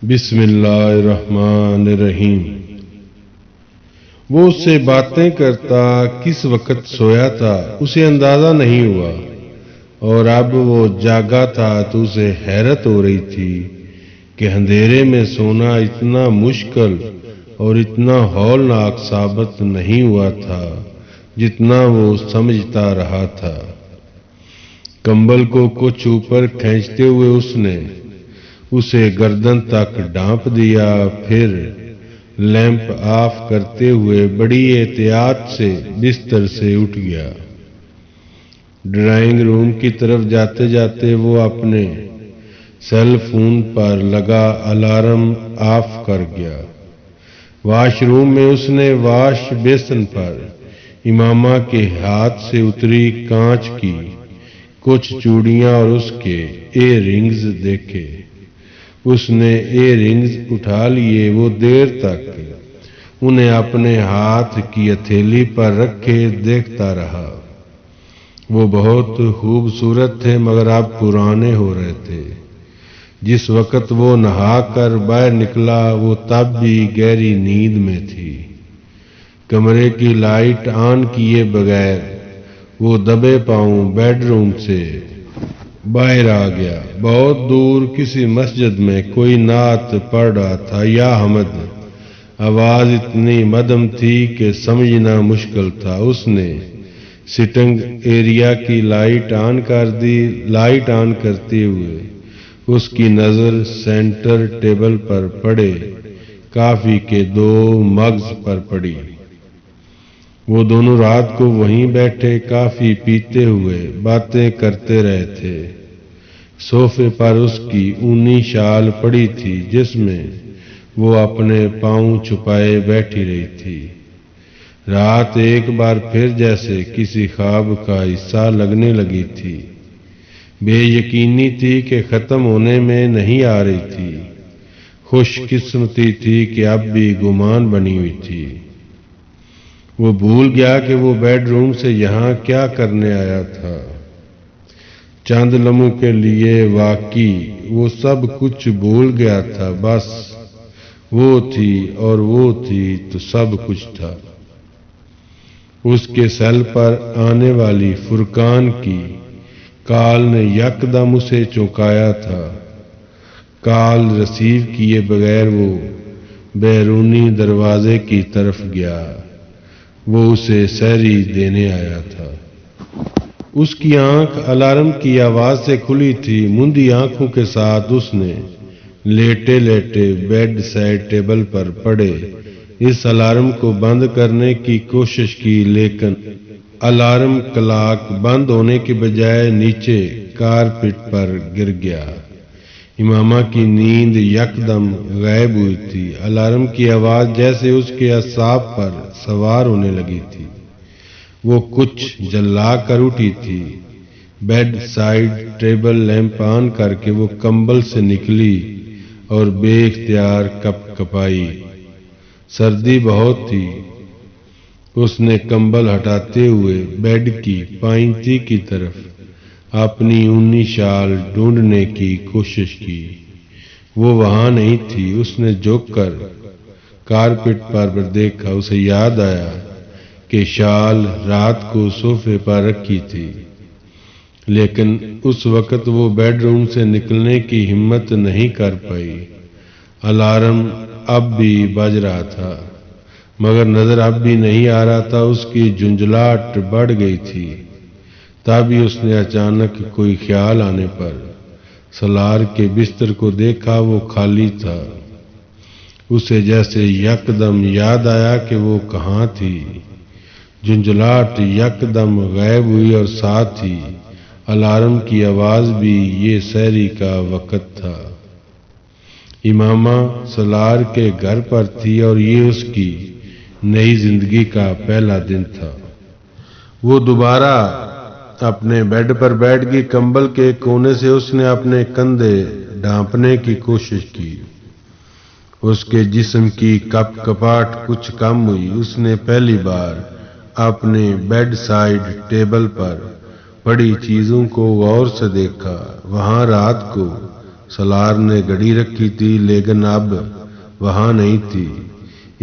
بسم اللہ الرحمن الرحیم۔ وہ اس سے باتیں کرتا کس وقت سویا تھا اسے اندازہ نہیں ہوا، اور اب وہ جاگا تھا تو اسے حیرت ہو رہی تھی کہ اندھیرے میں سونا اتنا مشکل اور اتنا ہولناک ثابت نہیں ہوا تھا جتنا وہ سمجھتا رہا تھا۔ کمبل کو کچھ اوپر کھینچتے ہوئے اس نے اسے گردن تک ڈھانپ دیا، پھر لیمپ آف کرتے ہوئے بڑی احتیاط سے بستر سے اٹھ گیا۔ ڈرائنگ روم کی طرف جاتے جاتے وہ اپنے سیل فون پر لگا الارم آف کر گیا۔ واش روم میں اس نے واش بیسن پر امامہ کے ہاتھ سے اتری کانچ کی کچھ چوڑیاں اور اس کے ایئر رنگز دیکھے۔ اس نے ایئر رنگز اٹھا لیے۔ وہ دیر تک انہیں اپنے ہاتھ کی ہتھیلی پر رکھے دیکھتا رہا۔ وہ بہت خوبصورت تھے مگر اب پرانے ہو رہے تھے۔ جس وقت وہ نہا کر باہر نکلا وہ تب بھی گہری نیند میں تھی۔ کمرے کی لائٹ آن کیے بغیر وہ دبے پاؤں بیڈ روم سے باہر آ گیا۔ بہت دور کسی مسجد میں کوئی نعت پڑھ رہا تھا یا حمد۔ آواز اتنی مدھم تھی کہ سمجھنا مشکل تھا۔ اس نے سٹنگ ایریا کی لائٹ آن کر دی۔ لائٹ آن کرتے ہوئے اس کی نظر سینٹر ٹیبل پر پڑے کافی کے 2 مگز پر پڑی۔ وہ دونوں رات کو وہیں بیٹھے کافی پیتے ہوئے باتیں کرتے رہے تھے۔ صوفے پر اس کی اونی شال پڑی تھی جس میں وہ اپنے پاؤں چھپائے بیٹھی رہی تھی۔ رات ایک بار پھر جیسے کسی خواب کا حصہ لگنے لگی تھی۔ بے یقینی تھی کہ ختم ہونے میں نہیں آ رہی تھی۔ خوش قسمتی تھی کہ اب بھی گمان بنی ہوئی تھی۔ وہ بھول گیا کہ وہ بیڈ روم سے یہاں کیا کرنے آیا تھا۔ چند لمحوں کے لیے واقعی وہ سب کچھ بھول گیا تھا۔ بس وہ تھی اور وہ تھی تو سب کچھ تھا۔ اس کے سیل پر آنے والی فرقان کی کال نے یکدم اسے چونکایا تھا۔ کال ریسیو کیے بغیر وہ بیرونی دروازے کی طرف گیا۔ وہ اسے سحری دینے آیا تھا۔ اس کی آنکھ الارم کی آواز سے کھلی تھی۔ مندی آنکھوں کے ساتھ اس نے لیٹے لیٹے بیڈ سائڈ ٹیبل پر پڑے اس الارم کو بند کرنے کی کوشش کی، لیکن الارم کلاک بند ہونے کے بجائے نیچے کارپیٹ پر گر گیا۔ امامہ کی نیند یکدم غائب ہوئی تھی۔ الارم کی آواز جیسے اس کے اعصاب پر سوار ہونے لگی تھی۔ وہ کچھ جلا کر اٹھی تھی۔ بیڈ سائڈ ٹیبل لیمپ آن کر کے وہ کمبل سے نکلی اور بے اختیار کپ کپائی۔ سردی بہت تھی۔ اس نے کمبل ہٹاتے ہوئے بیڈ کی پائنتی کی طرف اپنی اونی شال ڈھونڈنے کی کوشش کی۔ وہ وہاں نہیں تھی۔ اس نے جھک کر کارپیٹ پر دیکھا۔ اسے یاد آیا کہ شال رات کو صوفے پر رکھی تھی، لیکن اس وقت وہ بیڈ روم سے نکلنے کی ہمت نہیں کر پائی۔ الارم اب بھی بج رہا تھا مگر نظر اب بھی نہیں آ رہا تھا۔ اس کی جھنجھلاہٹ بڑھ گئی تھی۔ تبھی اس نے اچانک کوئی خیال آنے پر سالار کے بستر کو دیکھا۔ وہ خالی تھا۔ اسے جیسے یکدم یاد آیا کہ وہ کہاں تھی۔ جھنجھلاہٹ یکدم غائب ہوئی اور ساتھ ہی الارم کی آواز بھی۔ یہ سحری کا وقت تھا۔ امامہ سالار کے گھر پر تھی اور یہ اس کی نئی زندگی کا پہلا دن تھا۔ وہ دوبارہ اپنے بیڈ پر بیٹھ گئی۔ کمبل کے کونے سے اس نے اپنے کندھے ڈھانپنے کی کوشش کی۔ اس کے جسم کی کپ کپاہٹ کچھ کم ہوئی۔ اس نے پہلی بار اپنے بیڈ سائڈ ٹیبل پر پڑی چیزوں کو غور سے دیکھا۔ وہاں رات کو سالار نے گھڑی رکھی تھی لیکن اب وہاں نہیں تھی۔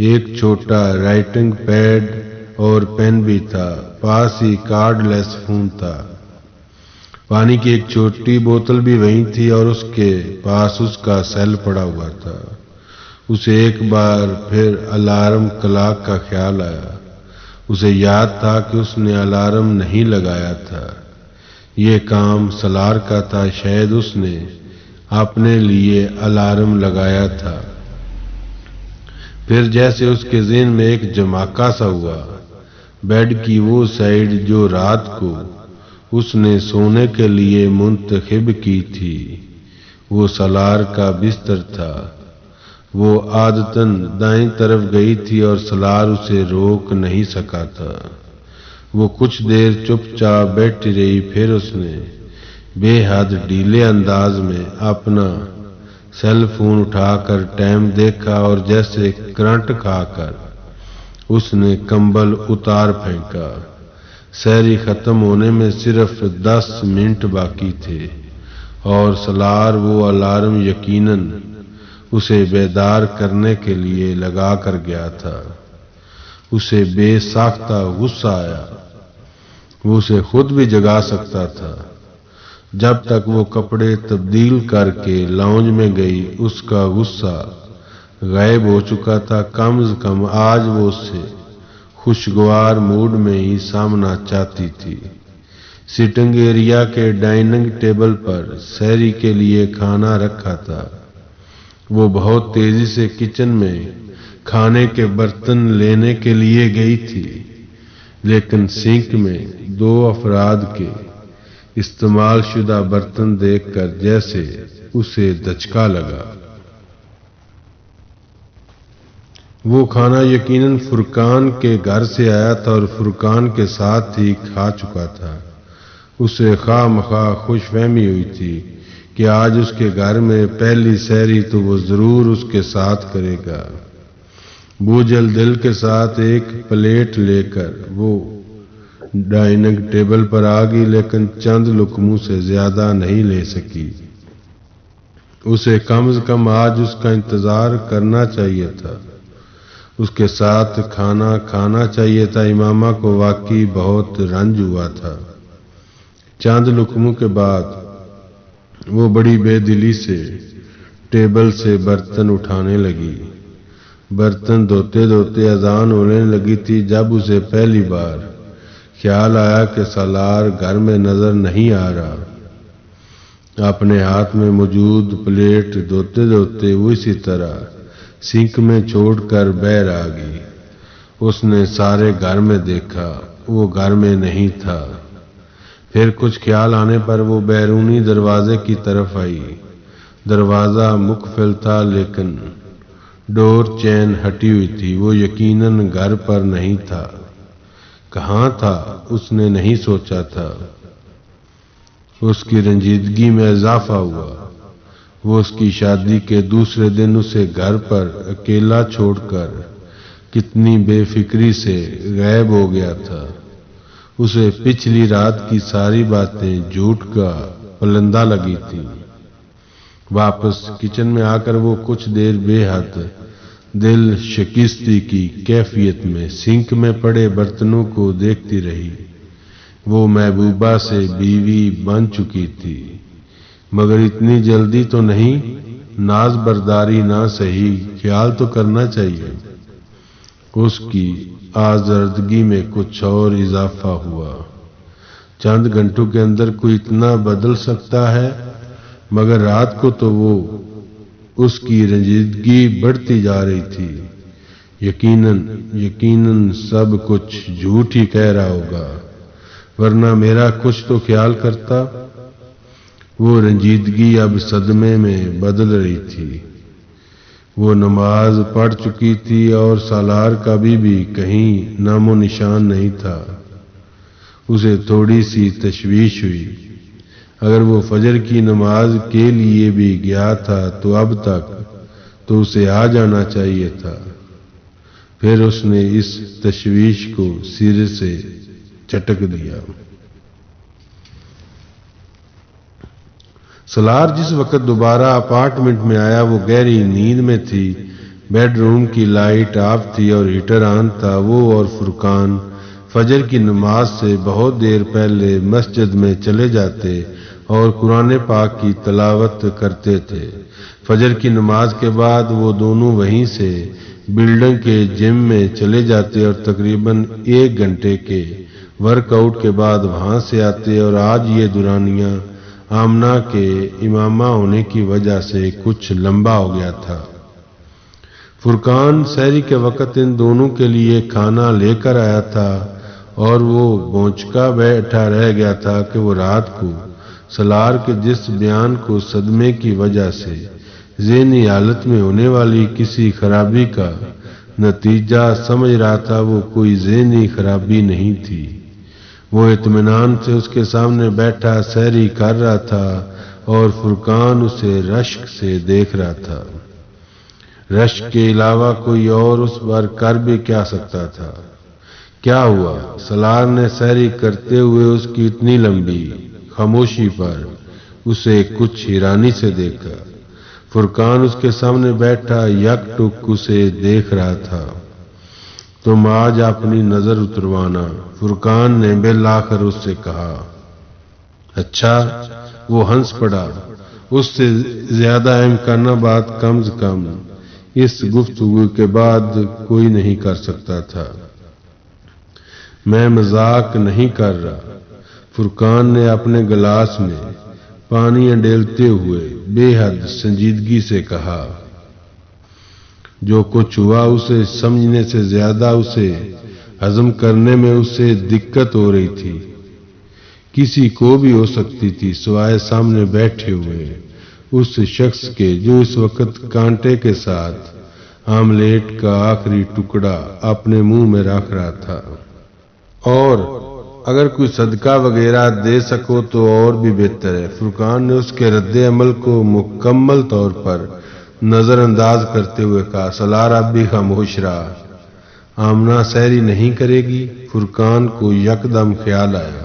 ایک چھوٹا رائٹنگ پیڈ اور پین بھی تھا، پاس ہی کارڈ لیس فون تھا۔ پانی کی ایک چھوٹی بوتل بھی وہیں تھی اور اس کے پاس اس کا سیل پڑا ہوا تھا۔ اسے ایک بار پھر الارم کلاک کا خیال آیا۔ اسے یاد تھا کہ اس نے الارم نہیں لگایا تھا۔ یہ کام سالار کا تھا، شاید اس نے اپنے لیے الارم لگایا تھا۔ پھر جیسے اس کے ذہن میں ایک جھماکا سا ہوا، بیڈ کی وہ سائیڈ جو رات کو اس نے سونے کے لیے منتخب کی تھی، وہ سالار کا بستر تھا۔ وہ عادتاً دائیں طرف گئی تھی اور سالار اسے روک نہیں سکا تھا۔ وہ کچھ دیر چپ چاپ بیٹھی رہی، پھر اس نے بے حد ڈھیلے انداز میں اپنا سیل فون اٹھا کر ٹائم دیکھا اور جیسے کرنٹ کھا کر اس نے کمبل اتار پھینکا۔ سحری ختم ہونے میں صرف 10 منٹ باقی تھے اور سالار وہ الارم یقیناً اسے بیدار کرنے کے لیے لگا کر گیا تھا۔ اسے بے ساختہ غصہ آیا۔ وہ اسے خود بھی جگا سکتا تھا۔ جب تک وہ کپڑے تبدیل کر کے لاؤنج میں گئی، اس کا غصہ غائب ہو چکا تھا۔ کم از کم آج وہ اس سے خوشگوار موڈ میں ہی سامنا چاہتی تھی۔ سٹنگ ایریا کے ڈائننگ ٹیبل پر سحری کے لیے کھانا رکھا تھا۔ وہ بہت تیزی سے کچن میں کھانے کے برتن لینے کے لیے گئی تھی، لیکن سنک میں 2 افراد کے استعمال شدہ برتن دیکھ کر جیسے اسے دھچکا لگا۔ وہ کھانا یقیناً فرقان کے گھر سے آیا تھا اور فرقان کے ساتھ ہی کھا چکا تھا۔ اسے خواہ مخواہ خوش فہمی ہوئی تھی کہ آج اس کے گھر میں پہلی سحری تو وہ ضرور اس کے ساتھ کرے گا۔ بوجھل دل کے ساتھ ایک پلیٹ لے کر وہ ڈائننگ ٹیبل پر آ گئی، لیکن چند لقموں سے زیادہ نہیں لے سکی۔ اسے کم از کم آج اس کا انتظار کرنا چاہیے تھا، اس کے ساتھ کھانا کھانا چاہیے تھا۔ امامہ کو واقعی بہت رنج ہوا تھا۔ چند لقموں کے بعد وہ بڑی بے دلی سے ٹیبل سے برتن اٹھانے لگی۔ برتن دھوتے دھوتے اذان ہونے لگی تھی جب اسے پہلی بار خیال آیا کہ سالار گھر میں نظر نہیں آ رہا۔ اپنے ہاتھ میں موجود پلیٹ دھوتے دھوتے وہ اسی طرح سنک میں چھوڑ کر باہر آ گئی۔ اس نے سارے گھر میں دیکھا، وہ گھر میں نہیں تھا۔ پھر کچھ خیال آنے پر وہ بیرونی دروازے کی طرف آئی۔ دروازہ مقفل تھا لیکن ڈور چین ہٹی ہوئی تھی۔ وہ یقیناً گھر پر نہیں تھا۔ کہاں تھا اس نے نہیں سوچا تھا۔ اس کی رنجیدگی میں اضافہ ہوا۔ وہ اس کی شادی کے دوسرے دن اسے گھر پر اکیلا چھوڑ کر کتنی بے فکری سے غائب ہو گیا تھا۔ اسے پچھلی رات کی ساری باتیں جھوٹ کا پلندہ لگی تھی۔ واپس کچن میں آ کر وہ کچھ دیر بے حد دل شکستی کی کیفیت میں سنک میں پڑے برتنوں کو دیکھتی رہی۔ وہ محبوبہ سے بیوی بن چکی تھی، مگر اتنی جلدی تو نہیں۔ ناز برداری نہ صحیح، خیال تو کرنا چاہیے۔ اس کی آزردگی میں کچھ اور اضافہ ہوا۔ چند گھنٹوں کے اندر کوئی اتنا بدل سکتا ہے؟ مگر رات کو تو وہ اس کی رنجیدگی بڑھتی جا رہی تھی۔ یقیناً سب کچھ جھوٹ ہی کہہ رہا ہوگا، ورنہ میرا کچھ تو خیال کرتا۔ وہ رنجیدگی اب صدمے میں بدل رہی تھی۔ وہ نماز پڑھ چکی تھی اور سالار کا بھی کہیں نام و نشان نہیں تھا۔ اسے تھوڑی سی تشویش ہوئی۔ اگر وہ فجر کی نماز کے لیے بھی گیا تھا تو اب تک تو اسے آ جانا چاہیے تھا۔ پھر اس نے اس تشویش کو سرے سے چٹک دیا۔ سالار جس وقت دوبارہ اپارٹمنٹ میں آیا وہ گہری نیند میں تھی۔ بیڈ روم کی لائٹ آف تھی اور ہیٹر آن تھا۔ وہ اور فرقان فجر کی نماز سے بہت دیر پہلے مسجد میں چلے جاتے اور قرآن پاک کی تلاوت کرتے تھے۔ فجر کی نماز کے بعد وہ دونوں وہیں سے بلڈنگ کے جم میں چلے جاتے اور تقریباً 1 گھنٹے کے ورک آؤٹ کے بعد وہاں سے آتے، اور آج یہ دورانیہ آمنہ کے امامہ ہونے کی وجہ سے کچھ لمبا ہو گیا تھا۔ فرقان سحری کے وقت ان دونوں کے لیے کھانا لے کر آیا تھا اور وہ بونچکا بیٹھا رہ گیا تھا کہ وہ رات کو سالار کے جس بیان کو صدمے کی وجہ سے ذہنی حالت میں ہونے والی کسی خرابی کا نتیجہ سمجھ رہا تھا، وہ کوئی ذہنی خرابی نہیں تھی۔ وہ اطمینان سے اس کے سامنے بیٹھا سحری کر رہا تھا اور فرقان اسے رشک سے دیکھ رہا تھا۔ رشک کے علاوہ کوئی اور اس پر کر بھی کیا سکتا تھا؟ کیا ہوا؟ سالار نے سحری کرتے ہوئے اس کی اتنی لمبی خاموشی پر اسے کچھ حیرانی سے دیکھا۔ فرقان اس کے سامنے بیٹھا یک ٹک اسے دیکھ رہا تھا۔ تم آج اپنی نظر اتروانا، فرقان نے بالآخر اس سے کہا۔ اچھا، وہ ہنس پڑا۔ اس سے زیادہ اہم کرنا بات کم از کم اس گفتگو کے بعد کوئی نہیں کر سکتا تھا۔ میں مذاق نہیں کر رہا، فرقان نے اپنے گلاس میں پانی انڈیلتے ہوئے بے حد سنجیدگی سے کہا۔ جو کچھ ہوا اسے سمجھنے سے زیادہ اسے ہضم کرنے میں اسے دقت ہو رہی تھی۔ کسی کو بھی ہو سکتی تھی سوائے سامنے بیٹھے ہوئے اس شخص کے جو اس وقت کانٹے کے ساتھ آملیٹ کا آخری ٹکڑا اپنے منہ میں رکھ رہا تھا۔ اور اگر کوئی صدقہ وغیرہ دے سکو تو اور بھی بہتر ہے۔ فرقان نے اس کے رد عمل کو مکمل طور پر نظر انداز کرتے ہوئے کہا۔ سالار اب بھی خاموش رہا۔ آمنہ سحری نہیں کرے گی؟ فرقان کو یکدم خیال آیا۔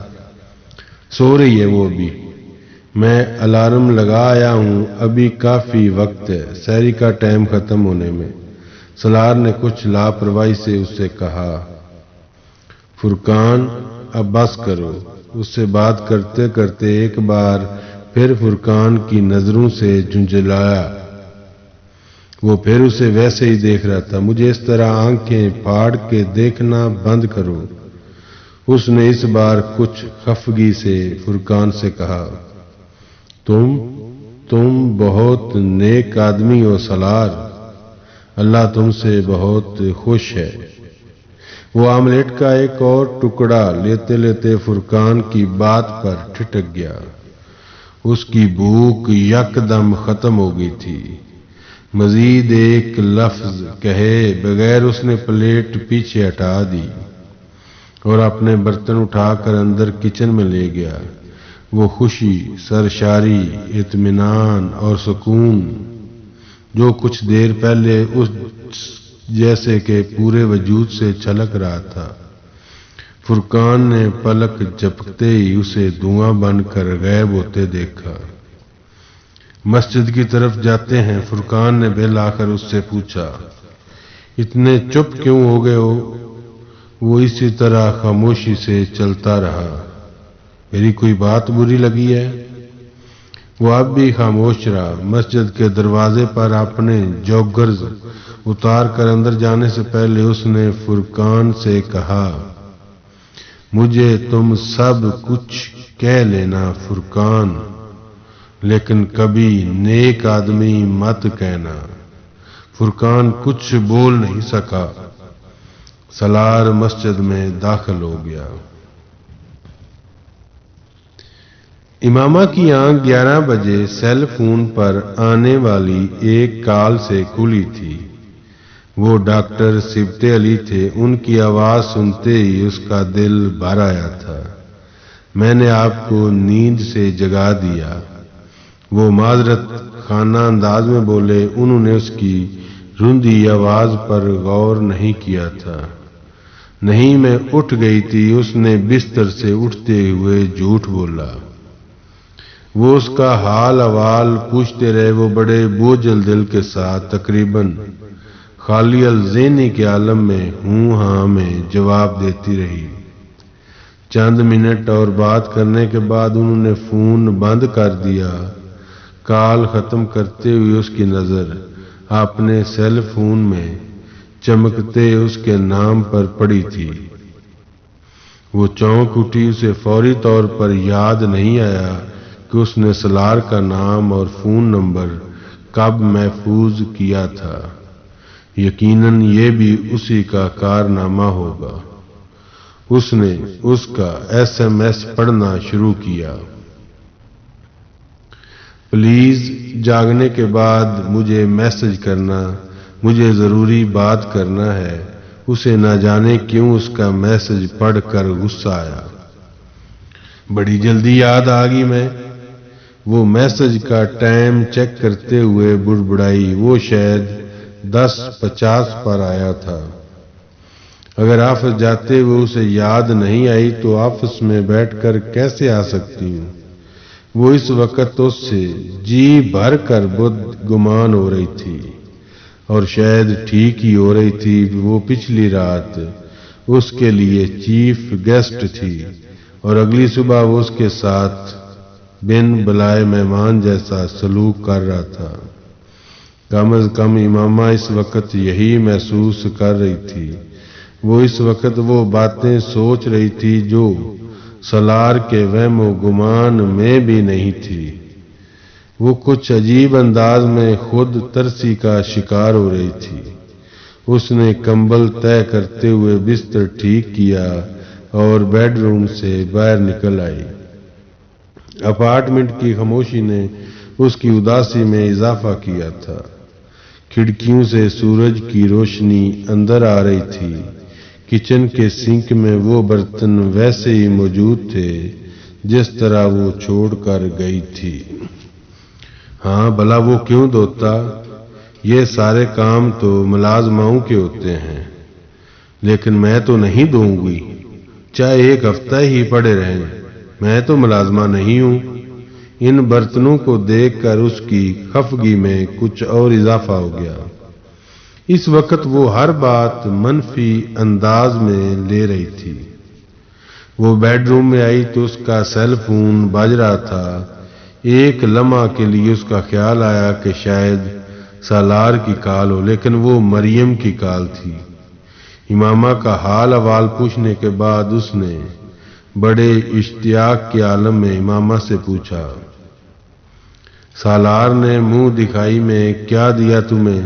سو رہی ہے وہ ابھی؟ میں الارم لگا آیا ہوں، ابھی کافی وقت ہے سحری کا ٹائم ختم ہونے میں، سالار نے کچھ لاپرواہی سے اس سے کہا۔ فرقان اب بس کرو، اس سے بات کرتے کرتے ایک بار پھر فرقان کی نظروں سے جھنجھلایا۔ وہ پھر اسے ویسے ہی دیکھ رہا تھا۔ مجھے اس طرح آنکھیں پھاڑ کے دیکھنا بند کرو، اس نے اس بار کچھ خفگی سے فرقان سے کہا۔ تم بہت نیک آدمی ہو سالار، اللہ تم سے بہت خوش ہے۔ وہ آملیٹ کا ایک اور ٹکڑا لیتے لیتے فرقان کی بات پر ٹھٹک گیا۔ اس کی بھوک یکدم ختم ہو گئی تھی۔ مزید ایک لفظ کہے بغیر اس نے پلیٹ پیچھے ہٹا دی اور اپنے برتن اٹھا کر اندر کچن میں لے گیا۔ وہ خوشی، سرشاری، اطمینان اور سکون جو کچھ دیر پہلے اس جیسے کہ پورے وجود سے چھلک رہا تھا، فرقان نے پلک جھپکتے ہی اسے دھواں بن کر غائب ہوتے دیکھا۔ مسجد کی طرف جاتے ہیں؟ فرقان نے بالآخر اس سے پوچھا۔ اتنے چپ کیوں ہو گئے ہو؟ وہ اسی طرح خاموشی سے چلتا رہا۔ میری کوئی بات بری لگی ہے؟ وہ اب بھی خاموش رہا۔ مسجد کے دروازے پر اپنے جوگرز اتار کر اندر جانے سے پہلے اس نے فرقان سے کہا، مجھے تم سب کچھ کہہ لینا فرقان، لیکن کبھی نیک آدمی مت کہنا۔ فرقان کچھ بول نہیں سکا۔ سالار مسجد میں داخل ہو گیا۔ امامہ کی آنکھ 11 بجے سیل فون پر آنے والی ایک کال سے کھلی تھی۔ وہ ڈاکٹر صبت علی تھے۔ ان کی آواز سنتے ہی اس کا دل بھر آیا تھا۔ میں نے آپ کو نیند سے جگا دیا، وہ معذرت خانہ انداز میں بولے۔ انہوں نے اس کی رندی آواز پر غور نہیں کیا تھا۔ نہیں، میں اٹھ گئی تھی، اس نے بستر سے اٹھتے ہوئے جھوٹ بولا۔ وہ اس کا حال احوال پوچھتے رہے۔ وہ بڑے بوجھل دل کے ساتھ تقریباً خالی الذہنی کے عالم میں ہوں ہاں میں جواب دیتی رہی۔ چند منٹ اور بات کرنے کے بعد انہوں نے فون بند کر دیا۔ کال ختم کرتے ہوئے اس کی نظر اپنے سیل فون میں چمکتے اس کے نام پر پڑی تھی۔ وہ چونک اٹھی۔ اسے فوری طور پر یاد نہیں آیا کہ اس نے سالار کا نام اور فون نمبر کب محفوظ کیا تھا۔ یقیناً یہ بھی اسی کا کارنامہ ہوگا۔ اس نے اس کا SMS پڑھنا شروع کیا۔ پلیز جاگنے کے بعد مجھے میسج کرنا، مجھے ضروری بات کرنا ہے۔ اسے نہ جانے کیوں اس کا میسج پڑھ کر غصہ آیا۔ بڑی جلدی یاد آ گئی میں۔ وہ میسج کا ٹائم چیک کرتے ہوئے بڑبڑائی۔ وہ شاید 10:50 پر آیا تھا۔ اگر آفس جاتے ہوئے اسے یاد نہیں آئی تو آفس میں بیٹھ کر کیسے آ سکتی ہوں؟ وہ اس وقت اس سے جی بھر کر بدھ گمان ہو رہی تھی، اور شاید ٹھیک ہی ہو رہی تھی۔ وہ پچھلی رات اس کے لیے چیف گیسٹ تھی اور اگلی صبح وہ اس کے ساتھ بن بلائے مہمان جیسا سلوک کر رہا تھا۔ کم از کم امامہ اس وقت یہی محسوس کر رہی تھی۔ وہ اس وقت وہ باتیں سوچ رہی تھی جو سالار کے وہم و گمان میں بھی نہیں تھی۔ وہ کچھ عجیب انداز میں خود ترسی کا شکار ہو رہی تھی۔ اس نے کمبل طے کرتے ہوئے بستر ٹھیک کیا اور بیڈ روم سے باہر نکل آئی۔ اپارٹمنٹ کی خاموشی نے اس کی اداسی میں اضافہ کیا تھا۔ کھڑکیوں سے سورج کی روشنی اندر آ رہی تھی۔ کچن کے سنک میں وہ برتن ویسے ہی موجود تھے جس طرح وہ چھوڑ کر گئی تھی۔ ہاں بھلا وہ کیوں دھوتا؟ یہ سارے کام تو ملازماؤں کے ہوتے ہیں، لیکن میں تو نہیں دھوؤں گی، چاہے ایک ہفتہ ہی پڑے رہیں، میں تو ملازمہ نہیں ہوں۔ ان برتنوں کو دیکھ کر اس کی خفگی میں کچھ اور اضافہ ہو گیا۔ اس وقت وہ ہر بات منفی انداز میں لے رہی تھی۔ وہ بیڈ روم میں آئی تو اس کا سیل فون بج رہا تھا۔ ایک لمحہ کے لیے اس کا خیال آیا کہ شاید سالار کی کال ہو، لیکن وہ مریم کی کال تھی۔ امامہ کا حال احوال پوچھنے کے بعد اس نے بڑے اشتیاق کے عالم میں امامہ سے پوچھا، سالار نے منہ دکھائی میں کیا دیا تمہیں؟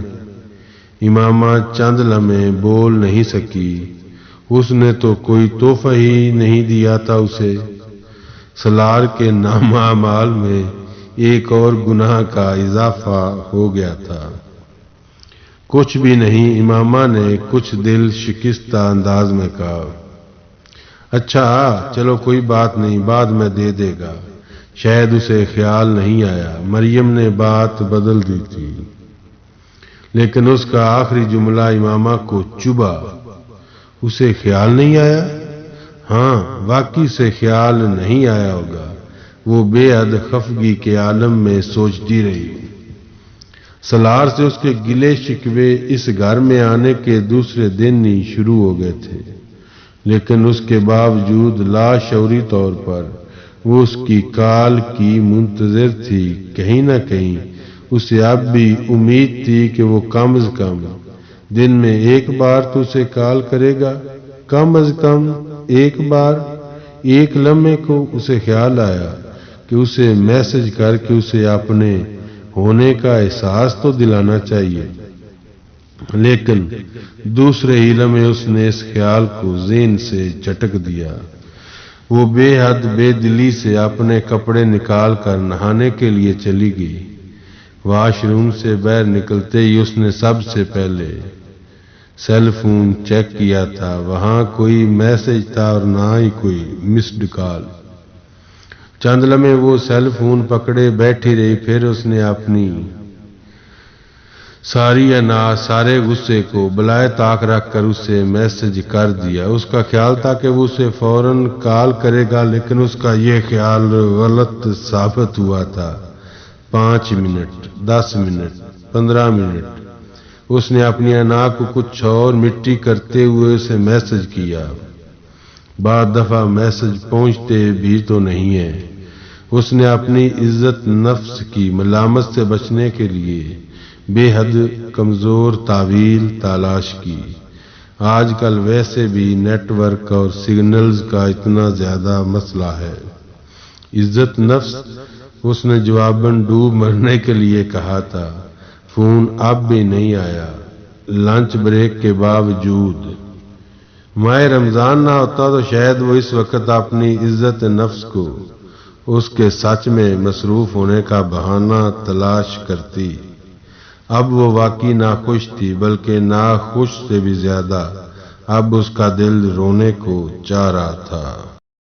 امامہ چند لمحے بول نہیں سکی۔ اس نے تو کوئی تحفہ ہی نہیں دیا تھا اسے۔ سالار کے نامہ اعمال میں ایک اور گناہ کا اضافہ ہو گیا تھا۔ کچھ بھی نہیں، امامہ نے کچھ دل شکستہ انداز میں کہا۔ اچھا چلو کوئی بات نہیں، بعد میں دے دے گا۔ شاید اسے خیال نہیں آیا۔ مریم نے بات بدل دی تھی، لیکن اس کا آخری جملہ امامہ کو چبھا۔ اسے خیال نہیں آیا؟ ہاں واقعی سے خیال نہیں آیا ہوگا۔ وہ بے حد خفگی کے عالم میں سوچتی رہی۔ سالار سے اس کے گلے شکوے اس گھر میں آنے کے دوسرے دن ہی شروع ہو گئے تھے، لیکن اس کے باوجود لاشعوری طور پر وہ اس کی کال کی منتظر تھی۔ کہیں نہ کہیں اسے اب بھی امید تھی کہ وہ کم از کم دن میں ایک بار تو اسے کال کرے گا، کم از کم ایک بار۔ ایک لمحے کو اسے خیال آیا کہ اسے میسج کر کے اسے اپنے ہونے کا احساس تو دلانا چاہیے، لیکن دوسرے ہی لمحے اس نے اس خیال کو ذہن سے جھٹک دیا۔ وہ بے حد بے دلی سے اپنے کپڑے نکال کر نہانے کے لیے چلی گئی۔ واش روم سے باہر نکلتے ہی اس نے سب سے پہلے سیل فون چیک کیا تھا۔ وہاں کوئی میسج تھا اور نہ ہی کوئی مسڈ کال۔ چند لمحے وہ سیل فون پکڑے بیٹھی رہی، پھر اس نے اپنی ساری انا سارے غصے کو بلائے طاق رکھ کر اسے میسج کر دیا۔ اس کا خیال تھا کہ وہ اسے فوراً کال کرے گا، لیکن اس کا یہ خیال غلط ثابت ہوا تھا۔ 5 منٹ، 10 منٹ، 15 منٹ اس نے اپنی انا کو کچھ اور مٹی کرتے ہوئے اسے میسج کیا۔ بعض دفعہ میسج پہنچتے بھی تو نہیں ہے۔ اس نے اپنی عزت نفس کی ملامت سے بچنے کے لیے بے حد کمزور تعویل تلاش کی۔ آج کل ویسے بھی نیٹ ورک اور سگنلز کا اتنا زیادہ مسئلہ ہے۔ عزت نفس، اس نے جواباً ڈوب مرنے کے لیے کہا تھا۔ فون اب بھی نہیں آیا، لنچ بریک کے باوجود۔ ماہ رمضان نہ ہوتا تو شاید وہ اس وقت اپنی عزت نفس کو اس کے سچ میں مصروف ہونے کا بہانہ تلاش کرتی۔ اب وہ واقعی ناخوش تھی، بلکہ ناخوش سے بھی زیادہ اب اس کا دل رونے کو چاہ رہا تھا۔